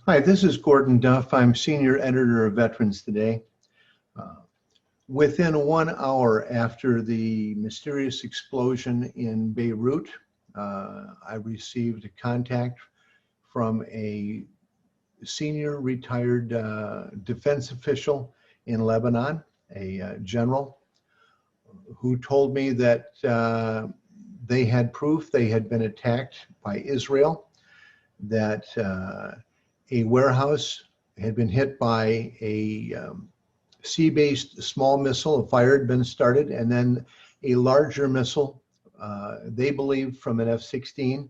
Hi, this is Gordon Duff. I'm Senior Editor of Veterans Today. Within 1 hour after the mysterious explosion in Beirut, I received a contact from a senior retired defense official in Lebanon, a general, who told me that they had proof they had been attacked by Israel, that a warehouse had been hit by a sea-based small missile. A fire had been started, and then a larger missile, they believed from an F-16,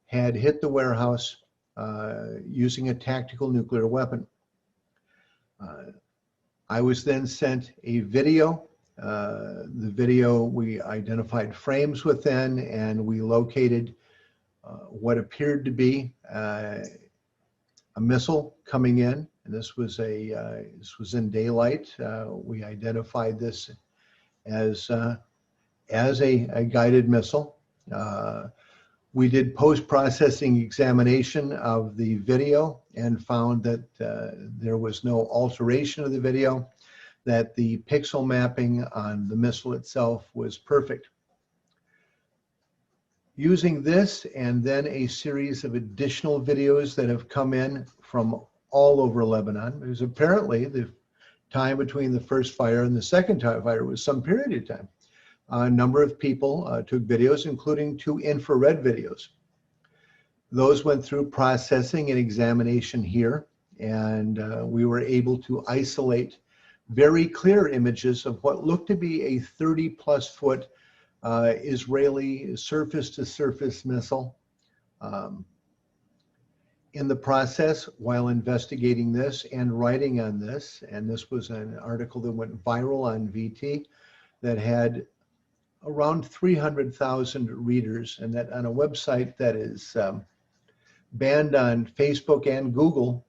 had hit the warehouse using a tactical nuclear weapon. I was then sent a video. The video, we identified frames within, and we located what appeared to be a missile coming in, and this was in daylight. We identified this as a guided missile. We did post-processing examination of the video and found that there was no alteration of the video, that the pixel mapping on the missile itself was perfect. Using this and then a series of additional videos that have come in from all over Lebanon, because apparently the time between the first fire and the second fire was some period of time. A number of people took videos, including 2 infrared videos. Those went through processing and examination here, and we were able to isolate very clear images of what looked to be a 30-plus foot Israeli surface-to-surface missile. In the process, while investigating this and writing on this, and this was an article that went viral on VT that had around 300,000 readers, and that on a website that is banned on Facebook and Google,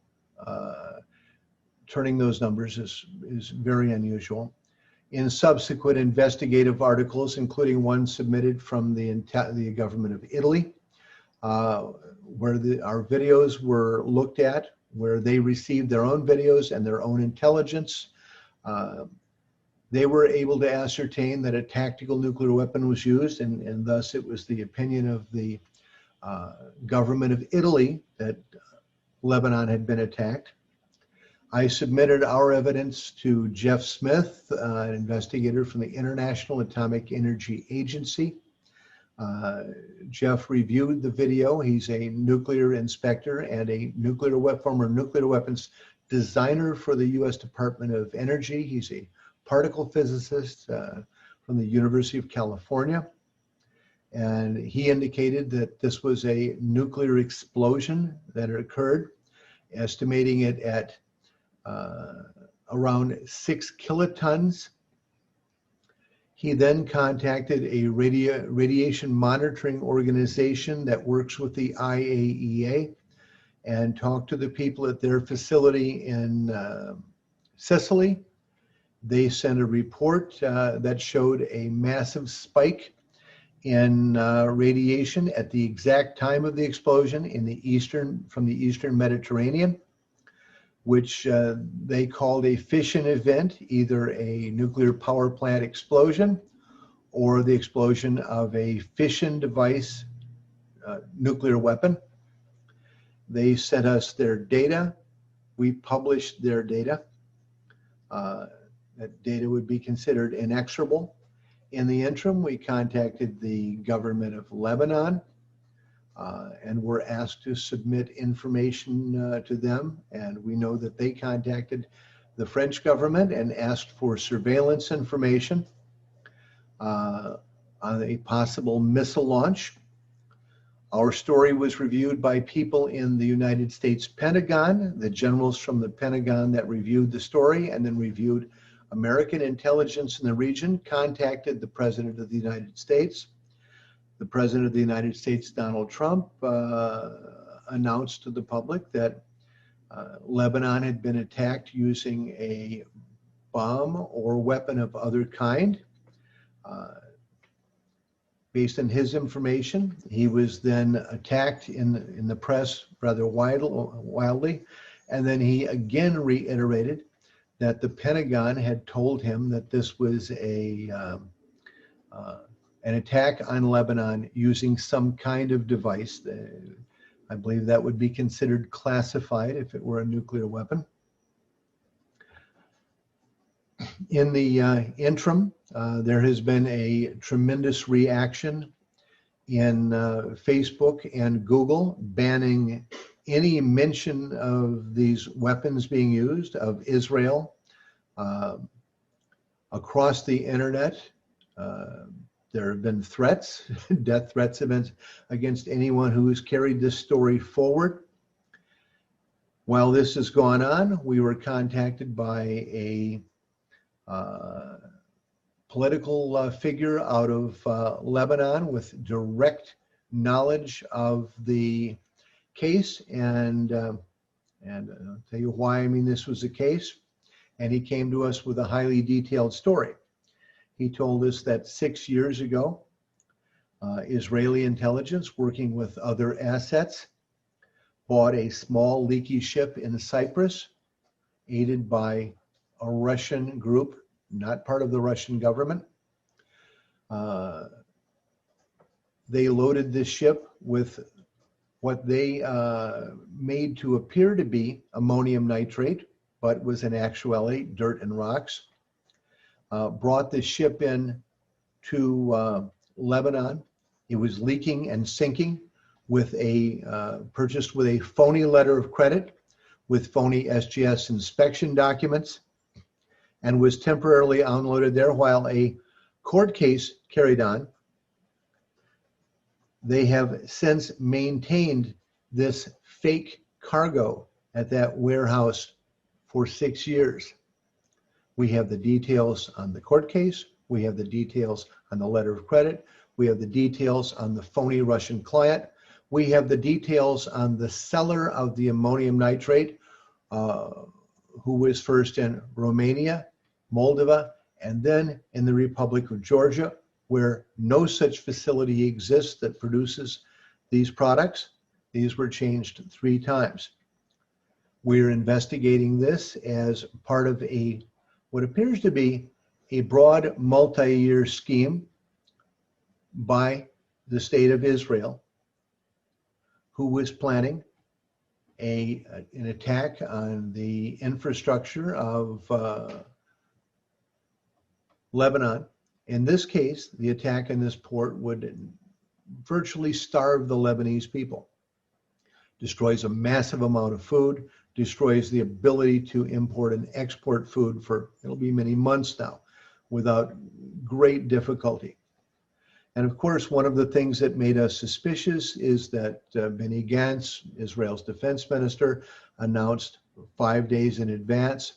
turning those numbers is very unusual. In subsequent investigative articles, including one submitted from the government of Italy, where our videos were looked at, where they received their own videos and their own intelligence, they were able to ascertain that a tactical nuclear weapon was used, and thus it was the opinion of the government of Italy that Lebanon had been attacked. I submitted our evidence to Jeff Smith, an investigator from the International Atomic Energy Agency. Jeff reviewed the video. He's a nuclear inspector and a former nuclear weapons designer for the U.S. Department of Energy. He's a particle physicist from the University of California. And he indicated that this was a nuclear explosion that had occurred, estimating it at around 6 kilotons. He then contacted a radiation monitoring organization that works with the IAEA and talked to the people at their facility in Sicily. They sent a report that showed a massive spike in radiation at the exact time of the explosion from the Eastern Mediterranean, which they called a fission event, either a nuclear power plant explosion or the explosion of a fission device nuclear weapon. They sent us their data. We published their data. That data would be considered inexorable. In the interim, we contacted the government of Lebanon and were asked to submit information to them. And we know that they contacted the French government and asked for surveillance information on a possible missile launch. Our story was reviewed by people in the United States Pentagon, the generals from the Pentagon that reviewed the story and then reviewed American intelligence in the region, contacted the President of the United States. The President of the United States, Donald Trump, announced to the public that Lebanon had been attacked using a bomb or weapon of other kind. Based on his information, he was then attacked in the press rather wildly, and then he again reiterated that the Pentagon had told him that this was an attack on Lebanon using some kind of device. I believe that would be considered classified if it were a nuclear weapon. In the interim, there has been a tremendous reaction in Facebook and Google banning any mention of these weapons being used, of Israel, across the internet. There have been threats, death threats against anyone who has carried this story forward. While this has gone on, we were contacted by a political figure out of Lebanon with direct knowledge of the case, and I'll tell you why I mean this was the case. And he came to us with a highly detailed story. He told us that 6 years ago, Israeli intelligence, working with other assets, bought a small leaky ship in Cyprus, aided by a Russian group, not part of the Russian government. They loaded this ship with what they made to appear to be ammonium nitrate, but was in actuality dirt and rocks. Brought this ship in to Lebanon. It was leaking and sinking with purchased with a phony letter of credit, with phony SGS inspection documents, and was temporarily unloaded there while a court case carried on. They have since maintained this fake cargo at that warehouse for 6 years. We have the details on the court case. We have the details on the letter of credit. We have the details on the phony Russian client. We have the details on the seller of the ammonium nitrate, who was first in Romania, Moldova, and then in the Republic of Georgia, where no such facility exists that produces these products. These were changed 3 times. We're investigating this as part of what appears to be a broad multi-year scheme by the state of Israel, who was planning an attack on the infrastructure of Lebanon. In this case, the attack on this port would virtually starve the Lebanese people. Destroys a massive amount of food, destroys the ability to import and export food for, it'll be many months now, without great difficulty. And of course, one of the things that made us suspicious is that Benny Gantz, Israel's defense minister, announced 5 days in advance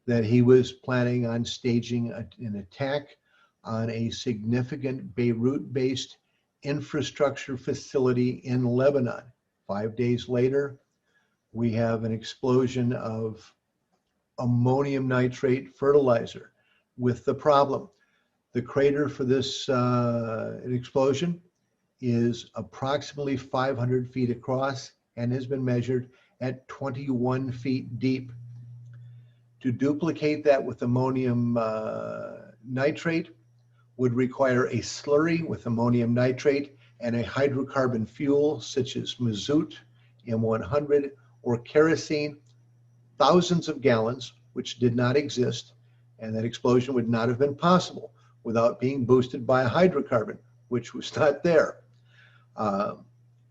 that he was planning on staging an attack on a significant Beirut-based infrastructure facility in Lebanon. 5 days later, we have an explosion of ammonium nitrate fertilizer with the problem. The crater for this explosion is approximately 500 feet across and has been measured at 21 feet deep. To duplicate that with ammonium nitrate would require a slurry with ammonium nitrate and a hydrocarbon fuel such as mazout, M100, or kerosene, thousands of gallons, which did not exist, and that explosion would not have been possible without being boosted by a hydrocarbon, which was not there.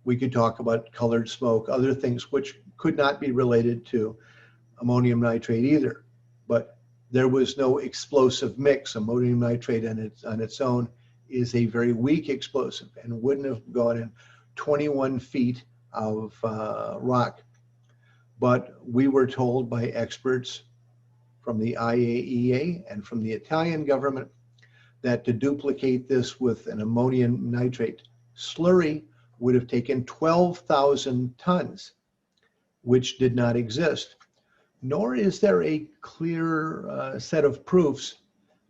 We could talk about colored smoke, other things which could not be related to ammonium nitrate either, but there was no explosive mix. Ammonium nitrate on its own is a very weak explosive and wouldn't have gone in 21 feet of rock. But we were told by experts from the IAEA and from the Italian government that to duplicate this with an ammonium nitrate slurry would have taken 12,000 tons, which did not exist. Nor is there a clear set of proofs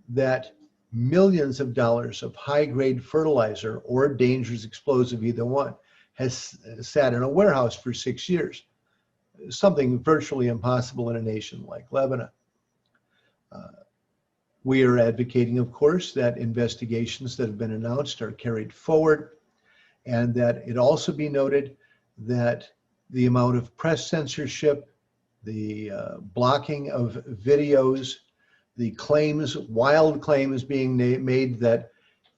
that millions of dollars of high-grade fertilizer or dangerous explosive, either one, has sat in a warehouse for 6 years, something virtually impossible in a nation like Lebanon. We are advocating, of course, that investigations that have been announced are carried forward, and that it also be noted that the amount of press censorship, the blocking of videos, the claims, wild claims being made that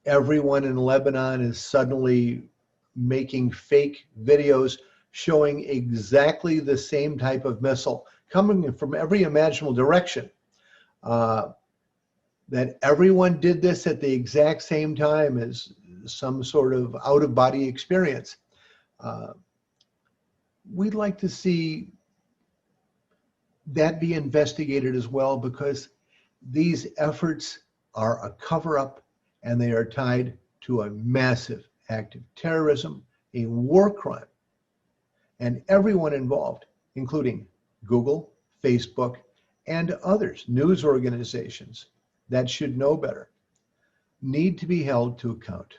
everyone in Lebanon is suddenly making fake videos showing exactly the same type of missile coming from every imaginable direction. That everyone did this at the exact same time as some sort of out-of-body experience. We'd like to see that be investigated as well, because these efforts are a cover-up and they are tied to a massive act of terrorism, a war crime. And everyone involved, including Google, Facebook, and others, news organizations that should know better, need to be held to account.